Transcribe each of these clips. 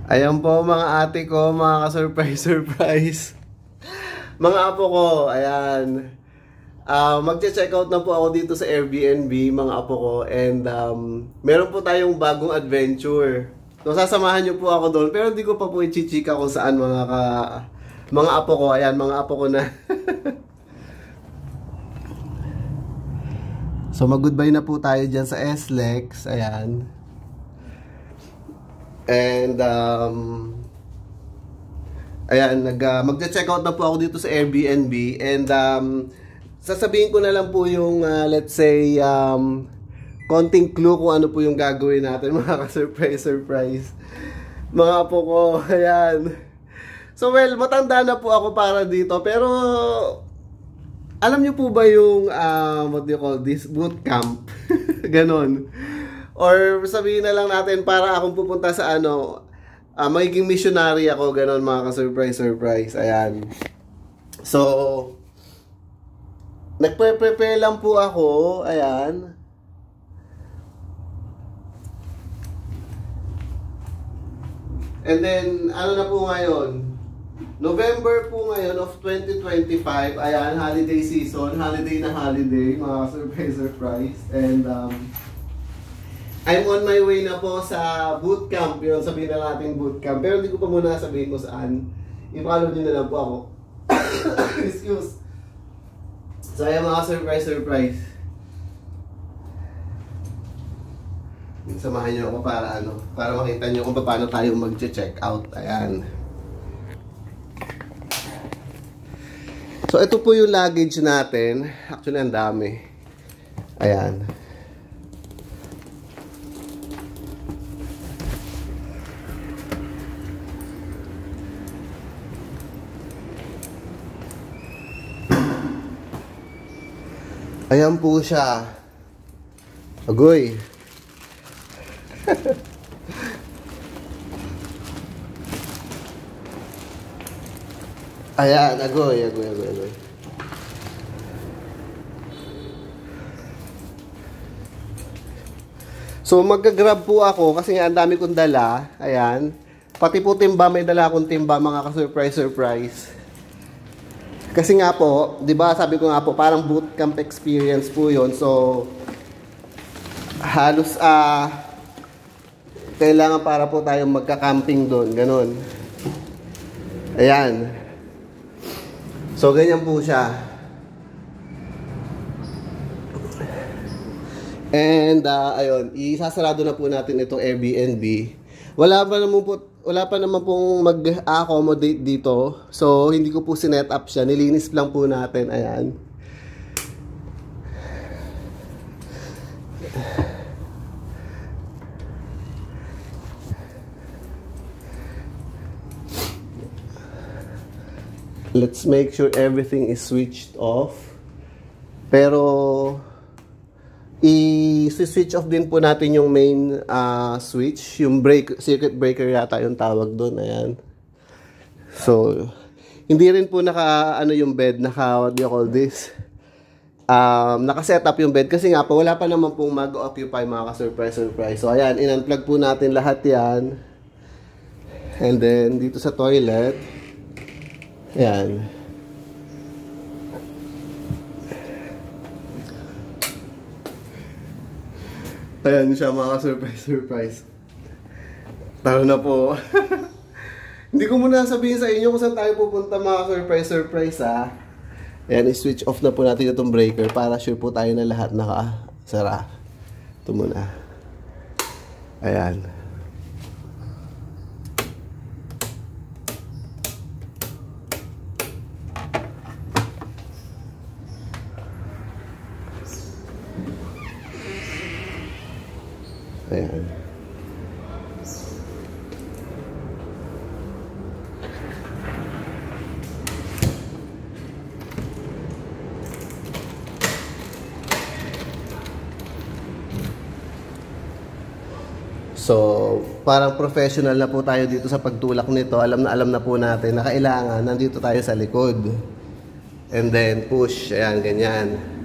Ayan po mga ate ko, mga ka-surprise. Mga apo ko, ayan. Magche-check out na po ako dito sa Airbnb, mga apo ko. And meron po tayong bagong adventure. So sasamahan niyo po ako doon. Pero hindi ko pa po i-chichika kung saan mga apo ko. Ayan, mga apo ko na. So mag-goodbye na po tayo dyan sa SLEX. Ayan. And ayan, magche-check out na po ako dito sa Airbnb. And sasabihin ko na lang po yung let's say konting clue kung ano po yung gagawin natin, mga ka-surprise. Mga po ko, ayan. So well, matanda na po ako para dito, pero alam niyo po ba yung what do you call this, boot camp? Ganon. Or sabihin na lang natin para akong pupunta sa magiging missionary ako, ganon, mga ka-surprise. Ayan. So nagpe-prepare lang po ako. Ayan. And then ano na po ngayon, November po ngayon of 2025. Ayan, holiday season, holiday na holiday, mga surprise. And I'm on my way na po sa bootcamp. Yun, sabihin na natin bootcamp. Pero hindi ko pa muna sabihin kung saan. I-follow nyo na lang po ako. Excuse. So ayan, mga surprise. Samahan nyo ako para makita nyo kung paano tayo mag-check out. Ayan. So ito po yung luggage natin. Actually, ang dami. Ayan. Ayan po siya. Agoy. Ayan, agoy. So magka-grab po ako kasi ang dami kong dala. Ayan. Pati po timba, may dala akong timba, mga ka-surprise. Kasi nga po, 'di ba, sabi ko nga po, parang bootcamp experience po 'yon. So halos kailangan para po tayong magka-camping doon, ganon. Ayan. So ganyan po siya. And ayun, isasarado na po natin itong Airbnb. Wala pa naman pong mag-accommodate dito. So, hindi ko po sinet up siya. Nilinis lang po natin. Ayan. Let's make sure everything is switched off. Pero i-switch off din po natin yung main switch, yung circuit breaker yata yung tawag doon. Ayan. So hindi rin po yung bed, what do you call this, naka-set up yung bed kasi nga po wala pa naman pong mag-occupy, mga ka-surprise. So ayan, in-unplug po natin lahat yan. And then dito sa toilet, ayan. Ayan siya, mga surprise. Taro na po. Hindi ko muna sabihin sa inyo kung saan tayo pupunta, mga surprise ha. Ayan, i-switch off na po natin itong breaker para sure po tayo na lahat nakasara. Ito muna. Ayan. Ayan. So, parang professional na po tayo dito sa pagtulak nito. Alam na po natin na kailangan nandito tayo sa likod. And then push, ayan, ganyan.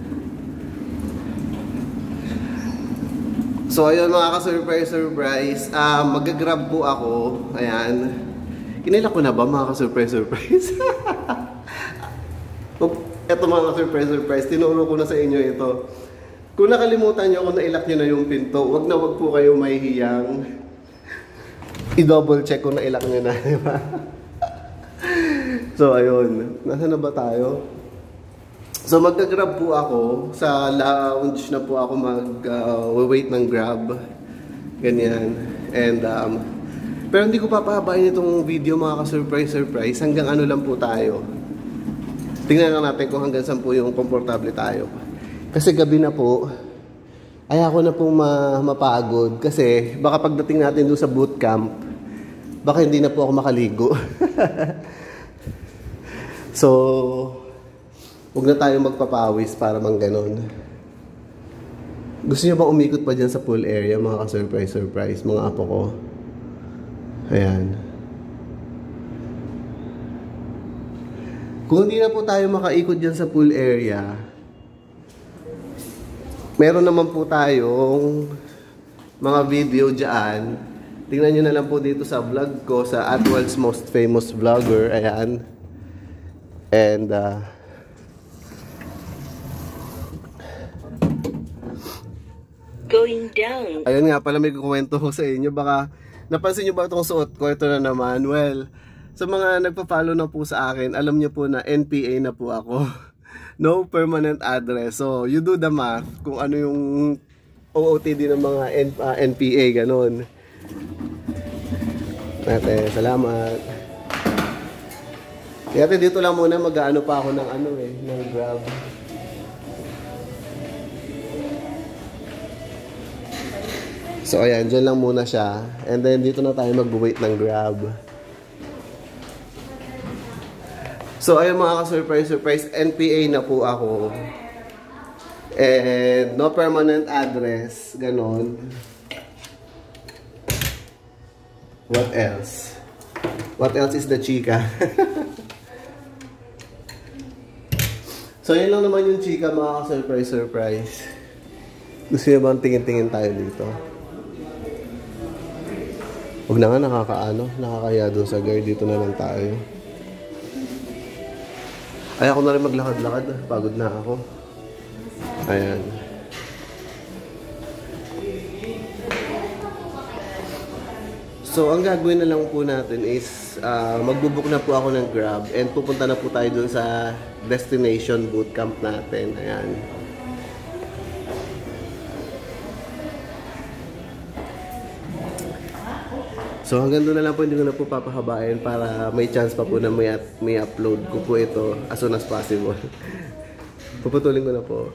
So ayun mga ka-surprise. Mag-grab po ako. Ayan. Kinila ko na ba mga ka-surprise? Eto mga ka-surprise. Tinuro ko na sa inyo ito. Kung nakalimutan nyo, kung nailak nyo na yung pinto, wag po kayo mahihiyang i-double check kung nailak nyo na, di ba? So ayun. Nasaan na ba tayo? So magka-grab po ako. Sa lounge na po ako mag-wait ng grab. Ganyan. And pero hindi ko papahabain itong video mga ka-surprise. Hanggang ano lang po tayo. Tingnan lang natin kung hanggang saan po yung komportable tayo. Kasi gabi na po, ayoko na pong mapagod. Kasi baka pagdating natin doon sa bootcamp, baka hindi na po ako makaligo. So, huwag na tayo magpapawis para mang ganon. Gusto niyo ba umikot pa dyan sa pool area, mga ka-surprise, mga apo ko? Ayan. Kung hindi na po tayo makaikot dyan sa pool area, meron naman po tayong mga video dyan. Tingnan nyo na lang po dito sa vlog ko, sa World's Most Famous Vlogger. Ayan. And, going down. Ayun nga pala, may kukwento ko sa inyo. Baka, napansin nyo ba itong suot ko? Ito na naman. Well, sa mga nagpa-follow na po sa akin, alam nyo po na NPA na po ako. No permanent address. So, you do the math kung ano yung OOTD ng mga NPA, ganun. Salamat. Kaya dito lang muna mag-ano pa ako ng ng grab. So, ayan, dyan lang muna siya. And then, dito na tayo mag-wait ng grab. So, ayun mga ka-surprise, NPA na po ako. And no permanent address, ganon. What else? What else is the chika? So, yun lang naman yung chika mga ka-surprise. Gusto niyo bang tingin-tingin tayo dito? Huwag na nga, nakakahiya doon sa guard. Dito na lang tayo. Ayaw ko na rin maglakad-lakad. Pagod na ako. Ayan. So, ang gagawin na lang po natin is magbubook na po ako ng Grab and pupunta na po tayo dun sa destination bootcamp natin. Ayan. So hanggang doon na lang po, hindi ko na po papahabain para may chance pa po na may upload ko po ito as soon as possible. Puputulin ko na po.